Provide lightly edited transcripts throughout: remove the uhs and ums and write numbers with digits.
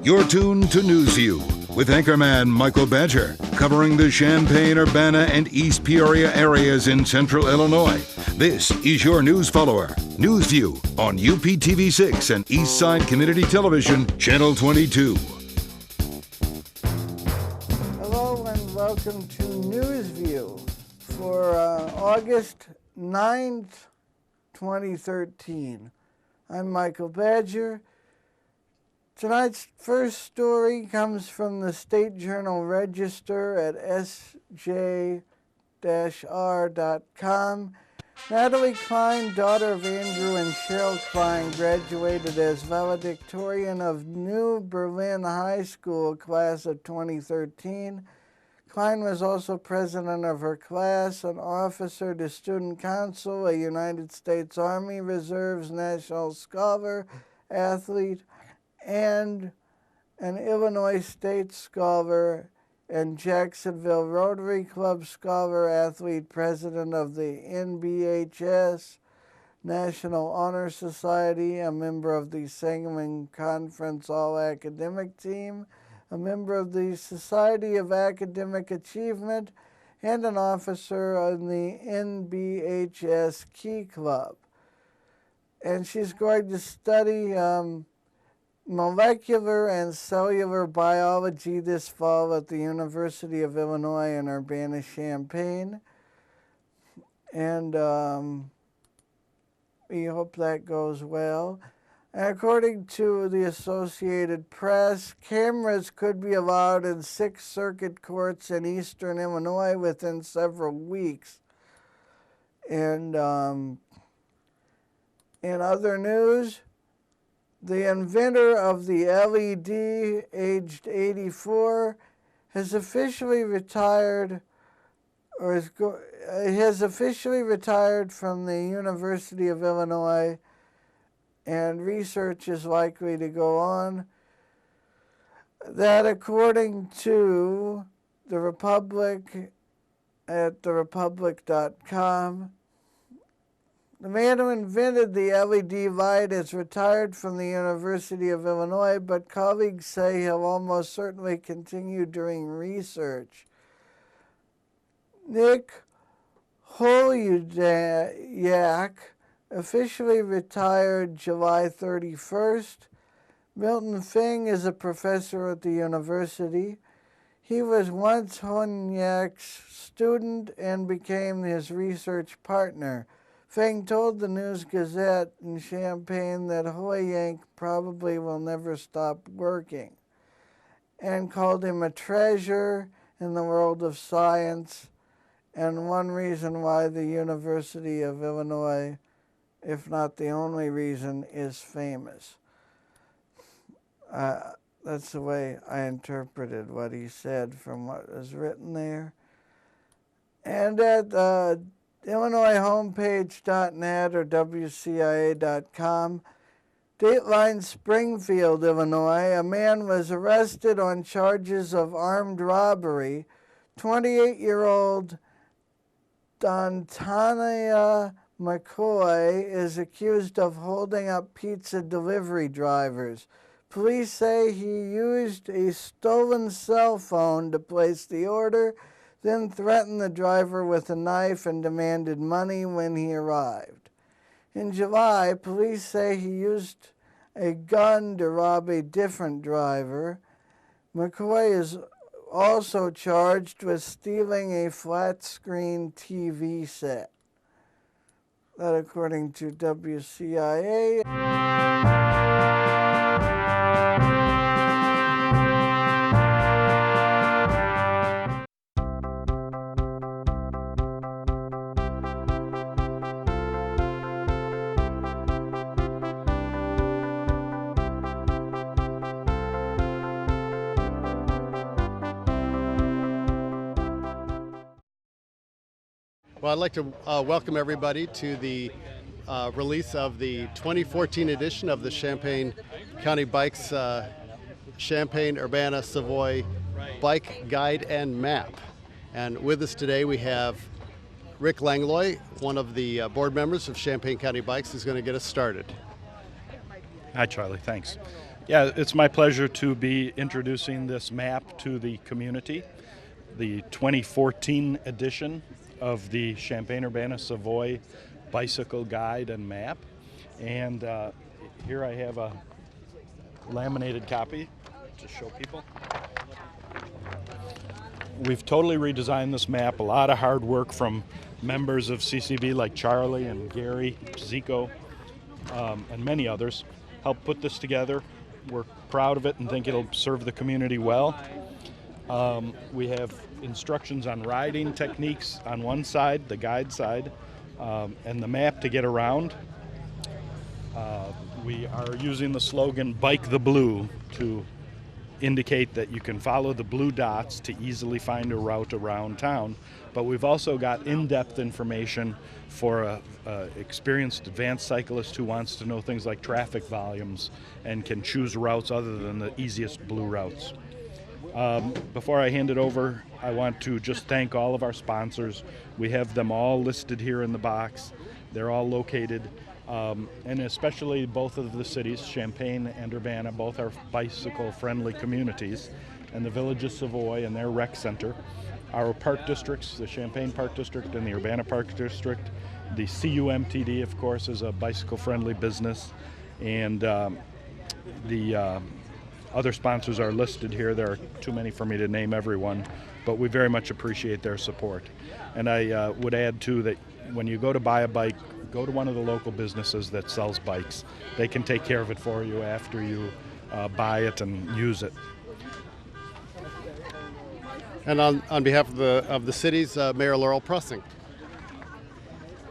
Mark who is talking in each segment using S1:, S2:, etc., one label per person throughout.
S1: You're tuned to NewsView with anchorman Michael Badger, covering the Champaign, Urbana, and East Peoria areas in central Illinois. This is your news follower, NewsView, on UPTV6 and Eastside Community Television, Channel 22.
S2: Hello and welcome to NewsView for August 9th, 2013. I'm Michael Badger. Tonight's first story comes from the State Journal Register at sj-r.com. Natalie Klein, daughter of Andrew and Cheryl Klein, graduated as valedictorian of New Berlin High School class of 2013. Klein was also president of her class, an officer to Student Council, a United States Army Reserves National Scholar, athlete, and an Illinois State Scholar and Jacksonville Rotary Club Scholar, athlete, president of the NBHS, National Honor Society, a member of the Sangamon Conference All-Academic Team, a member of the Society of Academic Achievement, and an officer in the NBHS Key Club. And she's going to study molecular and cellular biology this fall at the University of Illinois in Urbana-Champaign. And we hope that goes well. And according to the Associated Press, cameras could be allowed in 6 circuit courts in eastern Illinois within several weeks. And in other news, the inventor of the LED, aged 84, has officially retired, has officially retired from the University of Illinois, and research is likely to go on. That, according to the Republic at therepublic.com, the man who invented the LED light is retired from the University of Illinois, but colleagues say he'll almost certainly continue doing research. Nick Holudyak officially retired July 31st. Milton Fing is a professor at the university. He was once Holudyak's student and became his research partner. Feng told the News Gazette in Champaign that Holudyak probably will never stop working, and called him a treasure in the world of science and one reason why the University of Illinois, if not the only reason, is famous. That's the way I interpreted what he said from what was written there. And at IllinoisHomepage.net or WCIA.com, Dateline Springfield, Illinois, a man was arrested on charges of armed robbery. 28-year-old Dontania McCoy is accused of holding up pizza delivery drivers. Police say he used a stolen cell phone to place the order, then threatened the driver with a knife and demanded money when he arrived. In July, police say he used a gun to rob a different driver. McCoy is also charged with stealing a flat-screen TV set. That according to WCIA.
S3: Well, I'd like to welcome everybody to the release of the 2014 edition of the Champaign County Bikes Champaign, Urbana, Savoy Bike Guide and Map. And with us today we have Rick Langlois, one of the board members of Champaign County Bikes, who's going to get us started.
S4: Hi, Charlie. Thanks. Yeah, it's my pleasure to be introducing this map to the community, the 2014 edition of the Champaign-Urbana-Savoy Bicycle Guide and Map. And here I have a laminated copy to show people. We've totally redesigned this map, a lot of hard work from members of CCB like Charlie and Gary, Zico, and many others helped put this together. We're proud of it and think it'll serve the community well. We have instructions on riding techniques on one side, the guide side, and the map to get around. We are using the slogan "Bike the Blue" to indicate that you can follow the blue dots to easily find a route around town. But we've also got in-depth information for a experienced advanced cyclist who wants to know things like traffic volumes and can choose routes other than the easiest blue routes. Before I hand it over, I want to just thank all of our sponsors. We have them all listed here in the box. They're all located, and especially both of the cities, Champaign and Urbana, both are bicycle-friendly communities, and the Village of Savoy and their rec center. Our park districts, the Champaign Park District and the Urbana Park District. The CUMTD, of course, is a bicycle-friendly business, and the other sponsors are listed here. There are too many for me to name everyone, but we very much appreciate their support. And I would add, too, that when you go to buy a bike, go to one of the local businesses that sells bikes. They can take care of it for you after you buy it and use it.
S3: And on behalf of the cities, Mayor Laurel Pressing.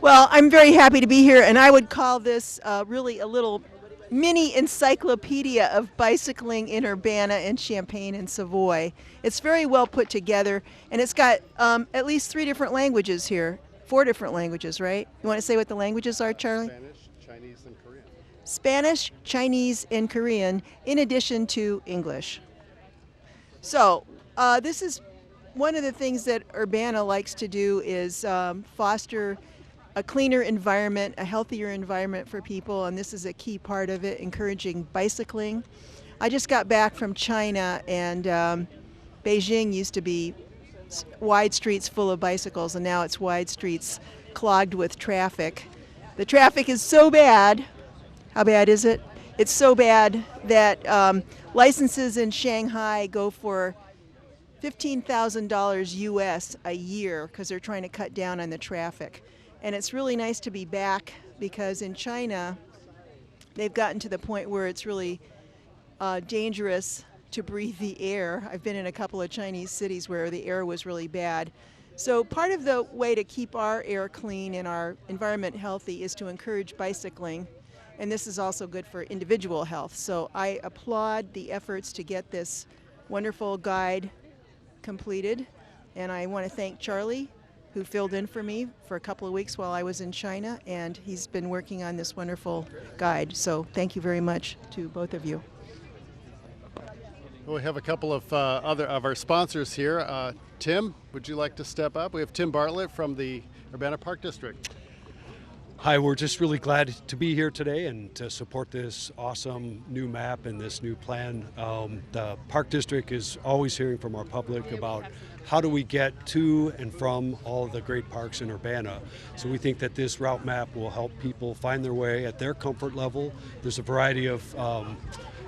S5: Well, I'm very happy to be here, and I would call this really a little mini encyclopedia of bicycling in Urbana and Champaign and Savoy. It's very well put together, and it's got at least 3 different languages here. 4 different languages, right? You want to say what the languages are, Charlie?
S3: Spanish, Chinese, and Korean.
S5: Spanish, Chinese, and Korean, in addition to English. So this is one of the things that Urbana likes to do is foster a cleaner environment, a healthier environment for people, and this is a key part of it, encouraging bicycling. I just got back from China, and Beijing used to be wide streets full of bicycles, and now it's wide streets clogged with traffic. The traffic is so bad. How bad is it? It's so bad that licenses in Shanghai go for $15,000 US a year because they're trying to cut down on the traffic. And it's really nice to be back because in China, they've gotten to the point where it's really dangerous to breathe the air. I've been in a couple of Chinese cities where the air was really bad. So part of the way to keep our air clean and our environment healthy is to encourage bicycling. And this is also good for individual health. So I applaud the efforts to get this wonderful guide completed. And I want to thank Charlie, who filled in for me for a couple of weeks while I was in China, and he's been working on this wonderful guide. So thank you very much to both of you.
S3: We have a couple of other of our sponsors here. Tim, would you like to step up? We have Tim Bartlett from the Urbana Park District.
S6: Hi, we're just really glad to be here today and to support this awesome new map and this new plan. The Park District is always hearing from our public about how do we get to and from all of the great parks in Urbana. So we think that this route map will help people find their way at their comfort level. There's a variety of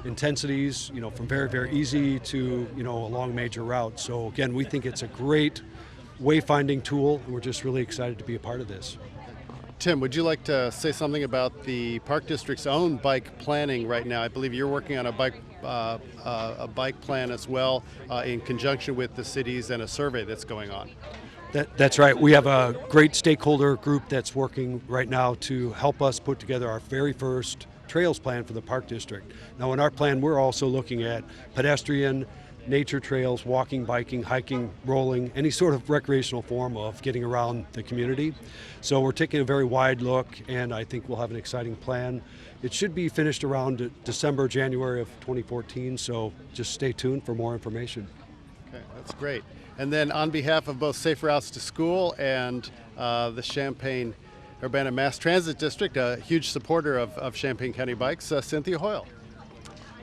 S6: intensities, from very, very easy to, along major routes. So again, we think it's a great wayfinding tool, and we're just really excited to be a part of this.
S3: Tim, would you like to say something about the Park District's own bike planning right now? I believe you're working on a bike plan as well in conjunction with the cities and a survey that's going on.
S6: That's right. We have a great stakeholder group that's working right now to help us put together our very first trails plan for the Park District. Now in our plan, we're also looking at pedestrian, nature trails, walking, biking, hiking, rolling, any sort of recreational form of getting around the community. So we're taking a very wide look, and I think we'll have an exciting plan. It should be finished around December, January of 2014, so just stay tuned for more information.
S3: Okay, that's great. And then on behalf of both Safe Routes to School and the Champaign-Urbana Mass Transit District, a huge supporter of Champaign County Bikes, Cynthia Hoyle.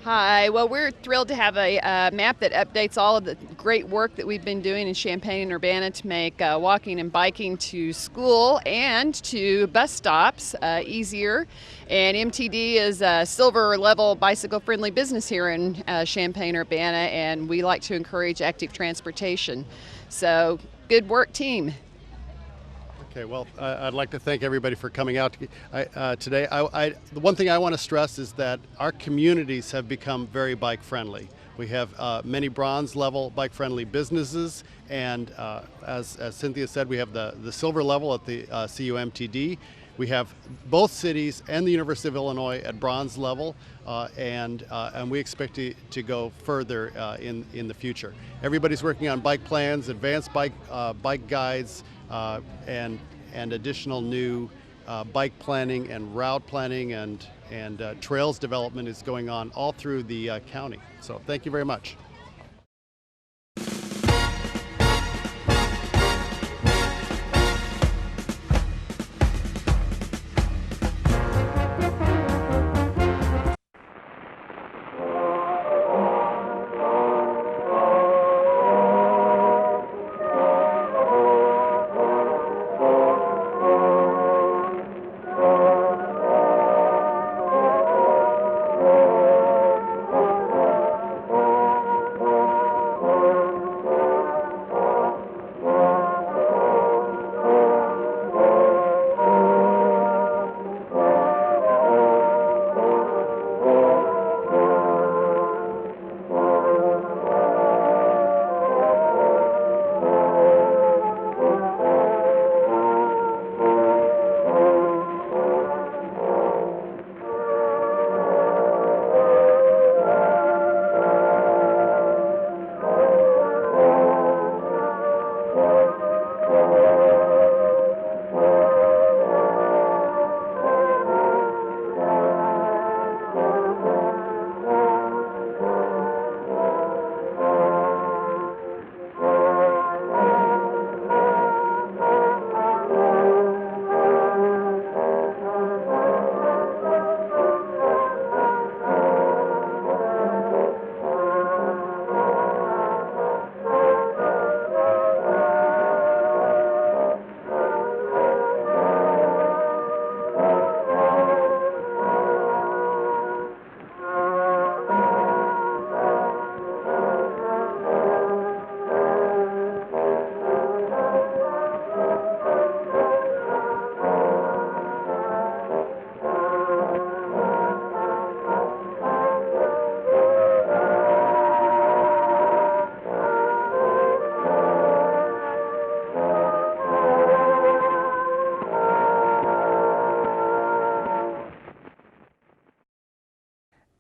S7: Hi, well, we're thrilled to have a map that updates all of the great work that we've been doing in Champaign and Urbana to make walking and biking to school and to bus stops easier. And MTD is a silver level bicycle friendly business here in Champaign, Urbana, and we like to encourage active transportation. So, good work, team.
S3: Okay, well, I'd like to thank everybody for coming out today. The one thing I want to stress is that our communities have become very bike friendly. We have many bronze level bike friendly businesses, and as Cynthia said, we have the silver level at the CUMTD. We have both cities and the University of Illinois at bronze level, and we expect to go further in the future. Everybody's working on bike plans, advanced bike guides, and additional new bike planning and route planning and trails development is going on all through the county. So thank you very much.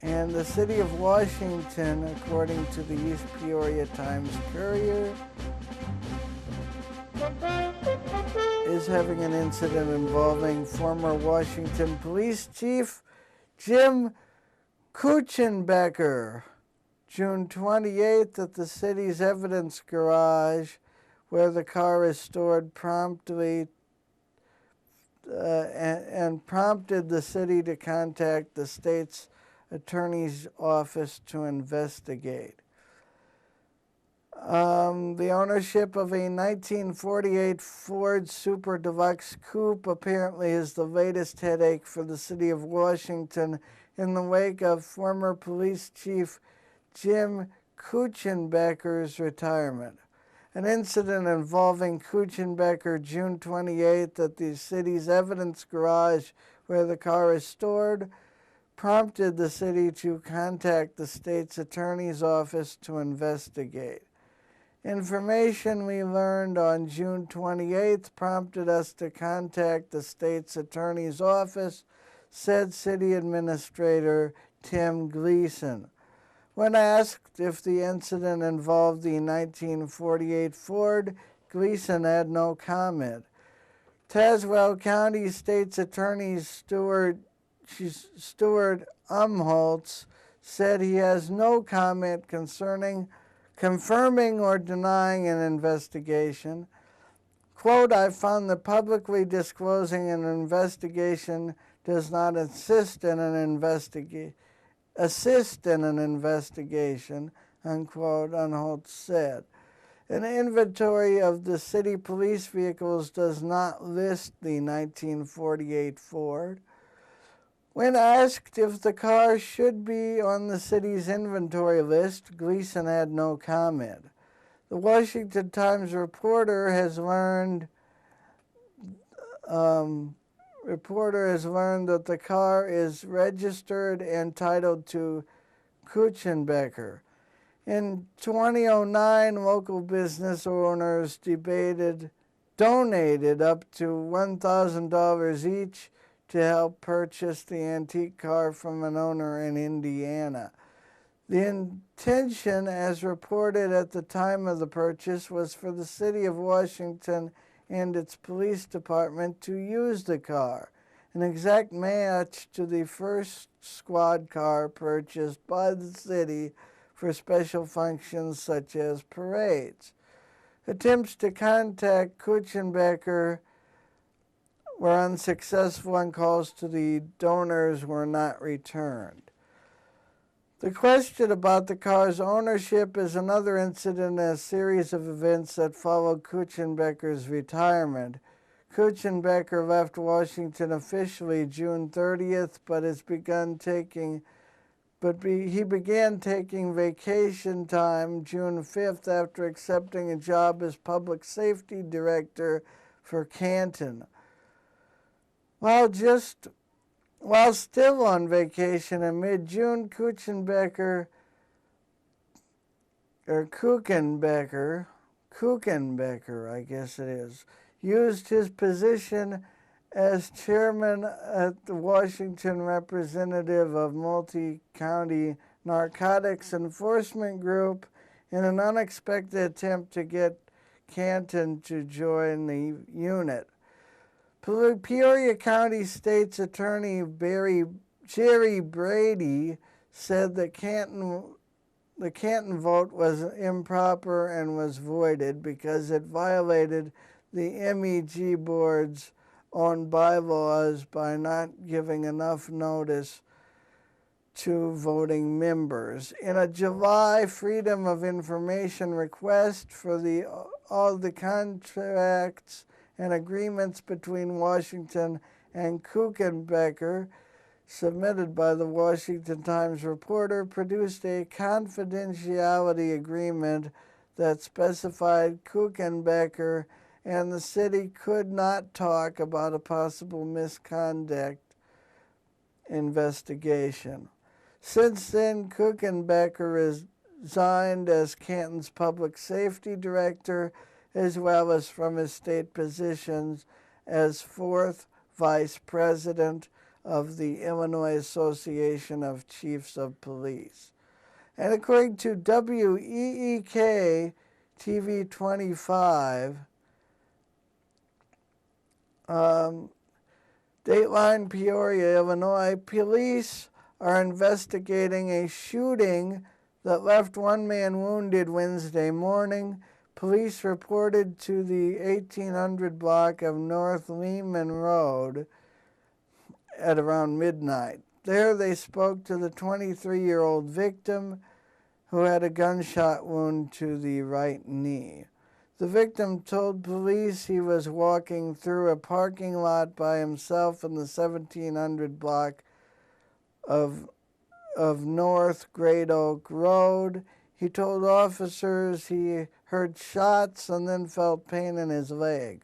S2: And the city of Washington, according to the East Peoria Times-Courier, is having an incident involving former Washington Police Chief Jim Kuchenbecker. June 28th at the city's evidence garage, where the car is stored, prompted the city to contact the state's attorney's office to investigate. The ownership of a 1948 Ford Super Deluxe Coupe apparently is the latest headache for the city of Washington in the wake of former police chief Jim Kuchenbecker's retirement. An incident involving Kuchenbecker June 28th at the city's evidence garage where the car is stored prompted the city to contact the state's attorney's office to investigate. Information we learned on June 28th prompted us to contact the state's attorney's office, said City Administrator Tim Gleason. When asked if the incident involved the 1948 Ford, Gleason had no comment. Tazewell County State's Attorney Stuart Umholtz said he has no comment concerning confirming or denying an investigation. Quote, I found that publicly disclosing an investigation does not assist in an assist in an investigation, unquote, Unholtz said. An inventory of the city police vehicles does not list the 1948 Ford. When asked if the car should be on the city's inventory list, Gleason had no comment. The Washington Times reporter has learned that the car is registered and titled to Kuchenbecker. In 2009, local business owners donated up to $1,000 each to help purchase the antique car from an owner in Indiana. The intention, as reported at the time of the purchase, was for the city of Washington and its police department to use the car, an exact match to the first squad car purchased by the city for special functions such as parades. Attempts to contact Kuchenbecker were unsuccessful and calls to the donors were not returned. The question about the car's ownership is another incident in a series of events that followed Kuchenbecker's retirement. Kuchenbecker left Washington officially June 30th, but he began taking vacation time June 5th after accepting a job as public safety director for Canton. While still on vacation in mid-June, Kuchenbecker, I guess it is, used his position as chairman at the Washington representative of Multi-County Narcotics Enforcement Group in an unexpected attempt to get Canton to join the unit. Peoria County State's Attorney Jerry Brady said that the Canton vote was improper and was voided because it violated the MEG board's own bylaws by not giving enough notice to voting members. In a July Freedom of Information request for all the contracts and agreements between Washington and Kuchenbecker, submitted by the Washington Times reporter, produced a confidentiality agreement that specified Kuchenbecker and the city could not talk about a possible misconduct investigation. Since then, Kuchenbecker resigned as Canton's public safety director, as well as from his state positions as fourth vice president of the Illinois Association of Chiefs of Police. And according to WEEK TV 25, Dateline, Peoria, Illinois, police are investigating a shooting that left one man wounded Wednesday morning. Police reported to the 1800 block of North Lehman Road at around midnight. There they spoke to the 23-year-old victim who had a gunshot wound to the right knee. The victim told police he was walking through a parking lot by himself in the 1700 block of North Great Oak Road. He told officers he heard shots and then felt pain in his leg.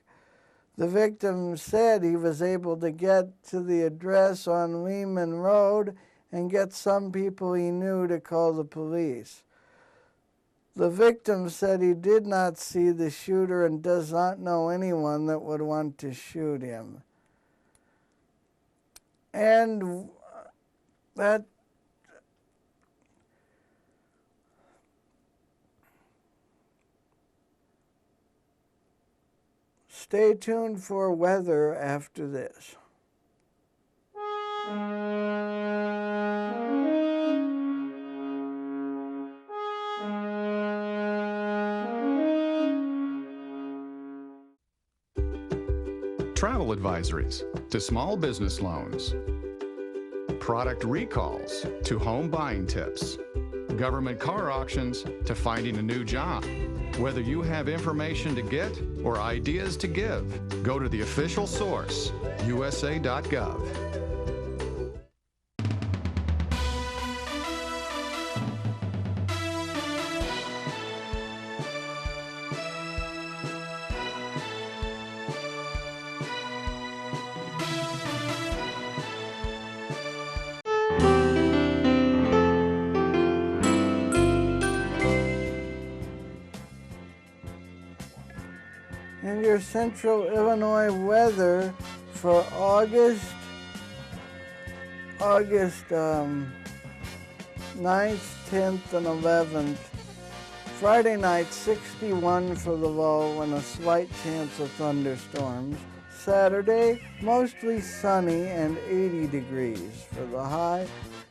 S2: The victim said he was able to get to the address on Lehman Road and get some people he knew to call the police. The victim said he did not see the shooter and does not know anyone that would want to shoot him. And that stay tuned for weather after this.
S8: Travel advisories to small business loans. product recalls to home buying tips, government car auctions to finding a new job. Whether you have information to get or ideas to give, go to the official source, usa.gov.
S2: And your Central Illinois weather for August 9th, 10th, and 11th. Friday night, 61 for the low and a slight chance of thunderstorms. Saturday, mostly sunny and 80 degrees for the high.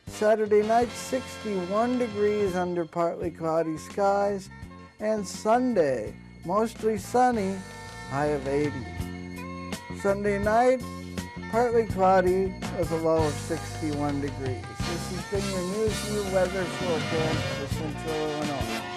S2: Saturday night, 61 degrees under partly cloudy skies. And Sunday, mostly sunny, high of 80. Sunday night, partly cloudy with a low of 61 degrees. This has been your News View weather forecast for Central Illinois.